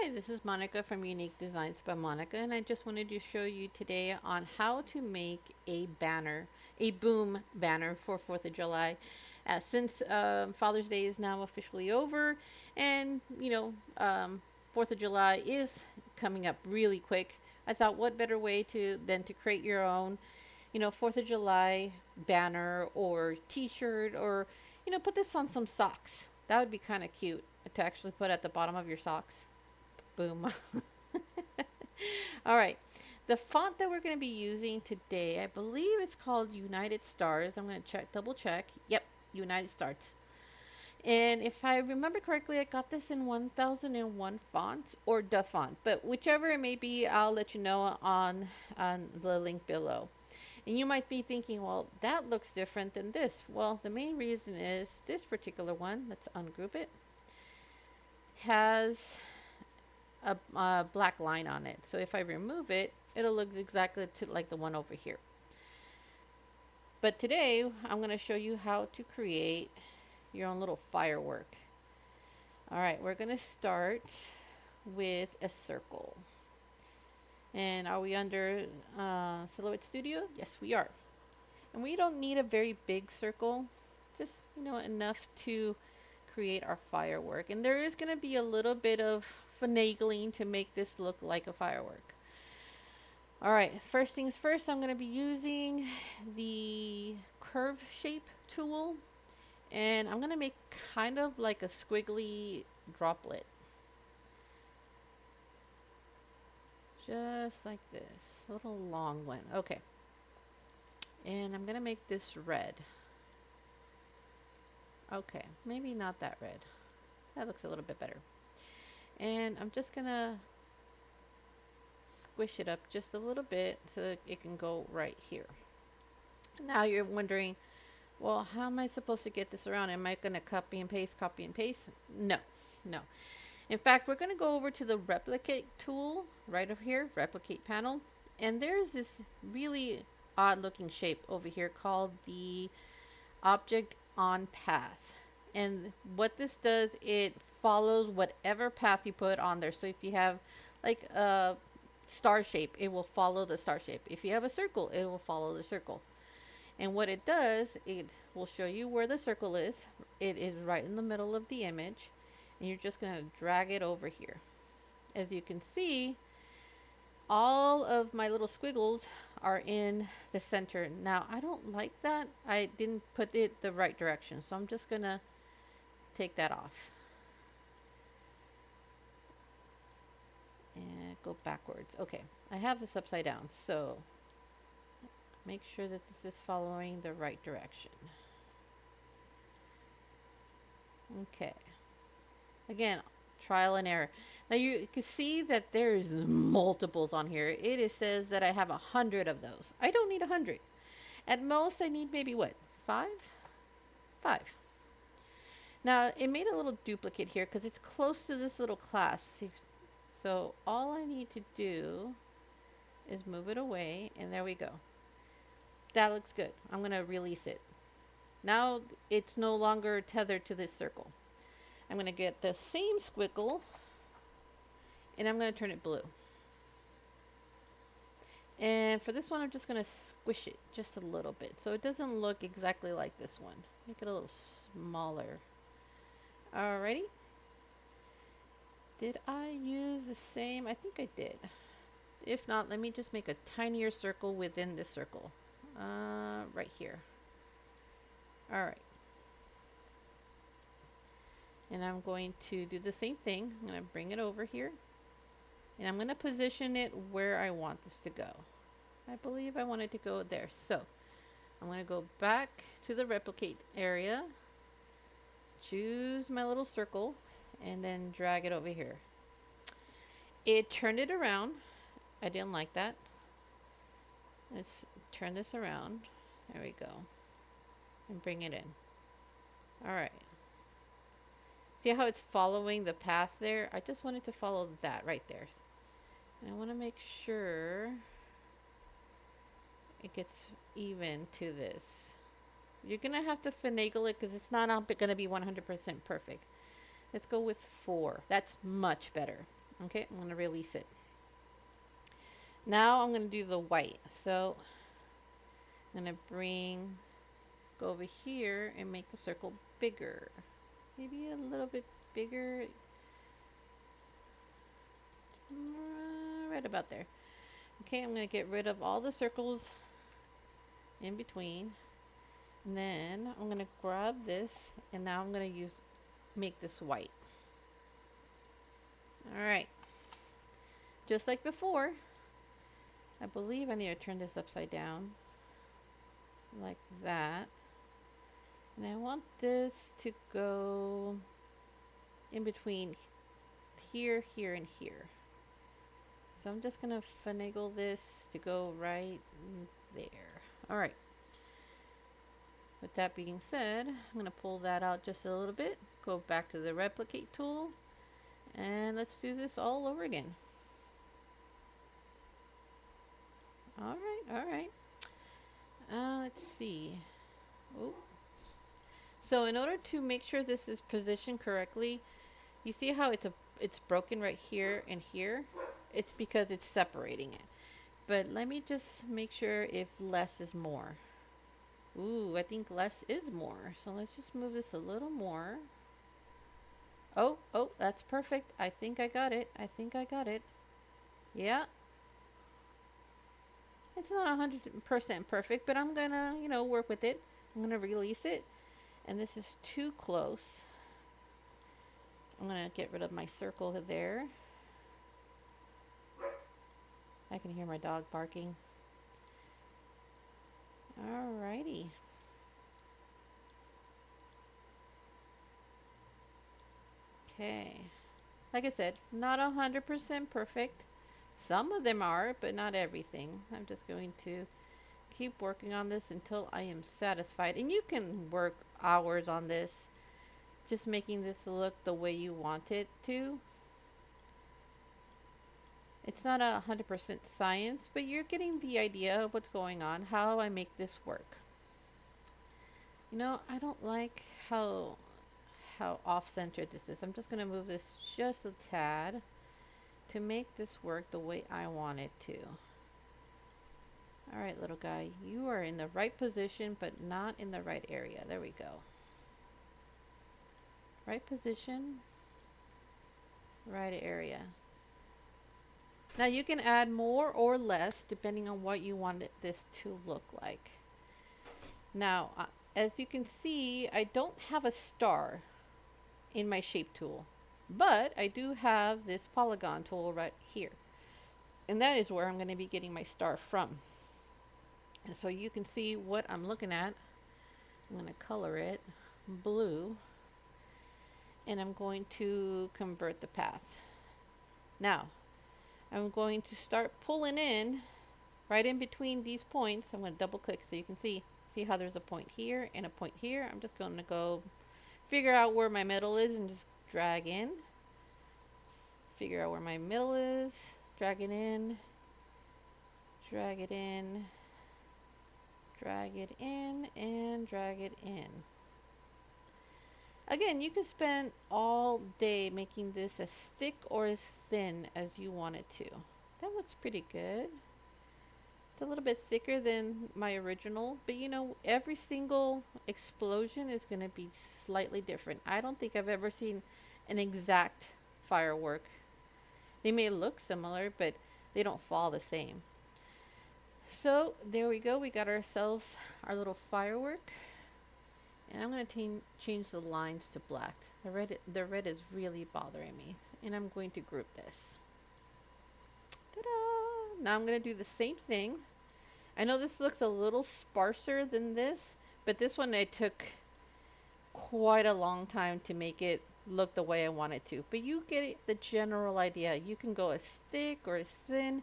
Hi, this is Monica from Unique Designs by Monica, and I just wanted to show you today on how to make a banner, a boom banner for 4th of July. Since Father's Day is now officially over, and 4th of July is coming up really quick, I thought what better way than to create your own, 4th of July banner or t shirt, or, put this on some socks. That would be kind of cute to actually put at the bottom of your socks. Boom. All right. The font that we're going to be using today, I believe it's called United Stars. I'm going to double check. Yep, United Stars. And if I remember correctly, I got this in 1001 fonts or the font, but whichever it may be, I'll let you know on the link below. And you might be thinking, well, that looks different than this. Well, the main reason is this particular one, let's ungroup it, has a black line on it. So if I remove it, it'll look exactly like the one over here. But today, I'm going to show you how to create your own little firework. All right, we're going to start with a circle. And are we under Silhouette Studio? Yes, we are. And we don't need a very big circle, just, enough to create our firework. And there is going to be a little bit of finagling to make this look like a firework. All right, first things first, I'm going to be using the curve shape tool, and I'm going to make kind of like a squiggly droplet. Just like this, a little long one. Okay. And I'm going to make this red. Okay, maybe not that red. That looks a little bit better. And I'm just going to squish it up just a little bit so that it can go right here. Now you're wondering, well, how am I supposed to get this around? Am I going to copy and paste? No, no. In fact, we're going to go over to the replicate tool right over here, replicate panel. And there's this really odd looking shape over here called the object on path. And what this does, it follows whatever path you put on there. So if you have like a star shape, it will follow the star shape. If you have a circle, it will follow the circle. And what it does, it will show you where the circle is. It is right in the middle of the image. And you're just going to drag it over here. As you can see, all of my little squiggles are in the center. Now, I don't like that. I didn't put it the right direction. So I'm just going to take that off. And go backwards. Okay, I have this upside down. So make sure that this is following the right direction. Okay. Again, trial and error. Now you can see that there's multiples on here. It says that I have 100 of those. I don't need 100. At most, I need maybe what? 5? 5. Now, it made a little duplicate here because it's close to this little clasp. So all I need to do is move it away, and there we go. That looks good. I'm going to release it. Now it's no longer tethered to this circle. I'm going to get the same squiggle, and I'm going to turn it blue. And for this one, I'm just going to squish it just a little bit so it doesn't look exactly like this one. Make it a little smaller. Alrighty. Did I use the same? I think I did. If not, let me just make a tinier circle within this circle. Right here. Alright. And I'm going to do the same thing. I'm going to bring it over here. And I'm going to position it where I want this to go. I believe I want it to go there. So I'm going to go back to the replicate area. Choose my little circle. And then drag it over here. It turned it around. I didn't like that. Let's turn this around. There we go. And bring it in. Alright. See how it's following the path there? I just wanted to follow that right there. And I want to make sure it gets even to this. You're going to have to finagle it because it's not going to be 100% perfect. Let's go with 4. That's much better. Okay, I'm going to release it. Now I'm going to do the white. So I'm going to go over here and make the circle bigger. Maybe a little bit bigger. Right about there. Okay, I'm going to get rid of all the circles in between. And then I'm going to grab this, and now I'm going to make this white. Alright. Just like before, I believe I need to turn this upside down. Like that. And I want this to go in between here, here, and here. So I'm just going to finagle this to go right there. Alright. With that being said, I'm going to pull that out just a little bit. Go back to the replicate tool. And let's do this all over again. Alright. Let's see. Oh. So in order to make sure this is positioned correctly, you see how it's broken right here and here? It's because it's separating it. But let me just make sure if less is more. Ooh, I think less is more. So let's just move this a little more. Oh, that's perfect. I think I got it. Yeah. It's not 100% perfect, but I'm gonna, work with it. I'm gonna release it. And this is too close. I'm gonna get rid of my circle there. I can hear my dog barking. Alrighty. Okay. Like I said, not 100% perfect. Some of them are, but not everything. I'm just going to keep working on this until I am satisfied. And you can work hours on this, just making this look the way you want it to. It's not 100% science, but you're getting the idea of what's going on, how I make this work. I don't like how off-centered this is. I'm just going to move this just a tad to make this work the way I want it to. Alright, little guy, you are in the right position, but not in the right area. There we go. Right position, right area. Now you can add more or less depending on what you want this to look like. Now, as you can see, I don't have a star in my shape tool, but I do have this polygon tool right here. And that is where I'm going to be getting my star from. And so you can see what I'm looking at. I'm going to color it blue. And I'm going to convert the path. Now, I'm going to start pulling in right in between these points. I'm going to double click so you can see how there's a point here and a point here. I'm just going to go figure out where my middle is and just drag in. Figure out where my middle is, drag it in, drag it in, drag it in, and drag it in. Again, you can spend all day making this as thick or as thin as you want it to. That looks pretty good. It's a little bit thicker than my original, but every single explosion is going to be slightly different. I don't think I've ever seen an exact firework. They may look similar, but they don't fall the same. So there we go. We got ourselves our little firework. And I'm going to change the lines to black. The red is really bothering me. And I'm going to group this. Ta-da! Now I'm going to do the same thing. I know this looks a little sparser than this, but this one I took quite a long time to make it look the way I want it to. But you get the general idea. You can go as thick or as thin.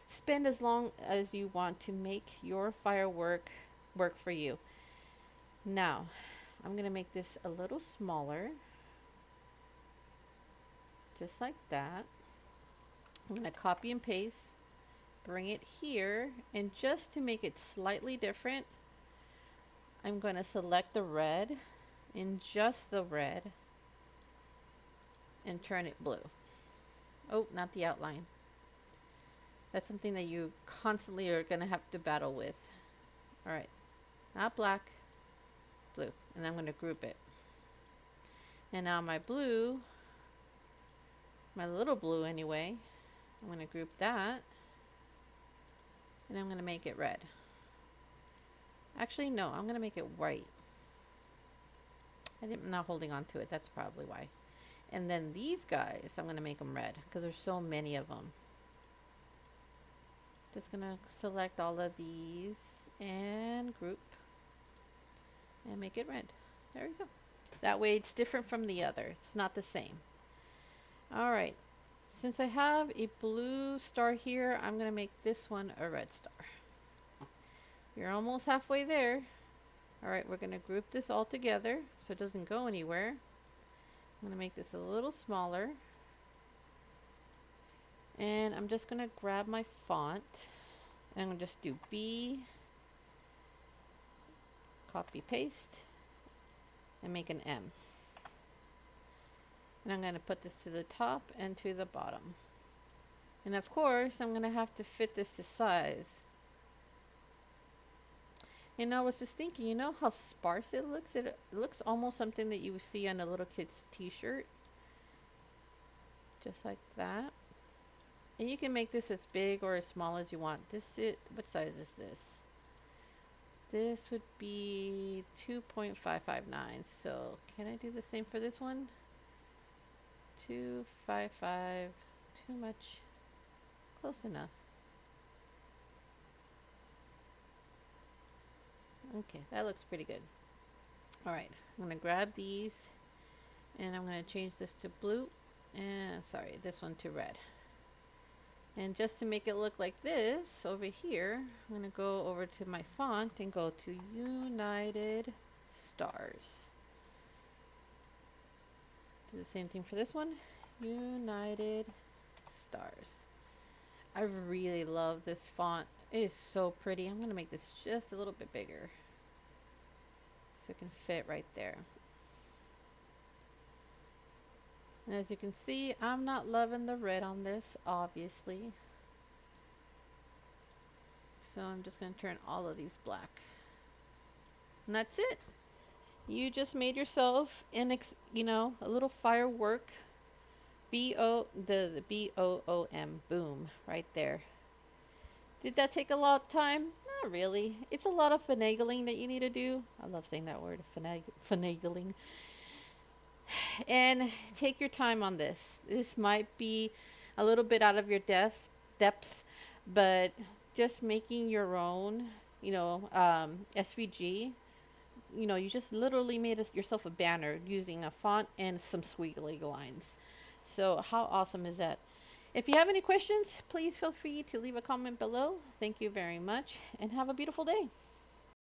Spend as long as you want to make your firework work for you. Now, I'm going to make this a little smaller. Just like that. I'm going to copy and paste. Bring it here. And just to make it slightly different, I'm going to select the red. And just the red. And turn it blue. Oh, not the outline. That's something that you constantly are going to have to battle with. All right, not black, blue. And I'm going to group it. And now my blue, my little blue anyway, I'm going to group that. And I'm going to make it red. Actually, no, I'm going to make it white. I'm not holding on to it. That's probably why. And then these guys, I'm going to make them red because there's so many of them. Just going to select all of these and group and make it red. There we go. That way it's different from the other. It's not the same. All right. Since I have a blue star here, I'm going to make this one a red star. You're almost halfway there. All right, we're going to group this all together so it doesn't go anywhere. I'm going to make this a little smaller. And I'm just going to grab my font. And I'm going to just do B, copy, paste, and make an M. And I'm going to put this to the top and to the bottom. And of course, I'm going to have to fit this to size. And I was just thinking, you know how sparse it looks? It looks almost something that you would see on a little kid's t-shirt. Just like that. And you can make this as big or as small as you want. What size is this? This would be 2.559. So can I do the same for this one? 255. Too much. Close enough. Okay, that looks pretty good. All right, I'm going to grab these and I'm going to change this to blue and sorry, this one to red. And just to make it look like this over here, I'm going to go over to my font and go to United Stars. Do the same thing for this one, United Stars. I really love this font. It is so pretty. I'm going to make this just a little bit bigger so it can fit right there. And as you can see, I'm not loving the red on this, obviously. So I'm just going to turn all of these black. And that's it. You just made yourself a little firework. The BOOM, boom, right there. Did that take a lot of time? Not really. It's a lot of finagling that you need to do. I love saying that word, finagling. And take your time on this. This might be a little bit out of your depth, but just making your own, SVG, you just literally made yourself a banner using a font and some squiggly lines. So how awesome is that? If you have any questions, please feel free to leave a comment below. Thank you very much and have a beautiful day.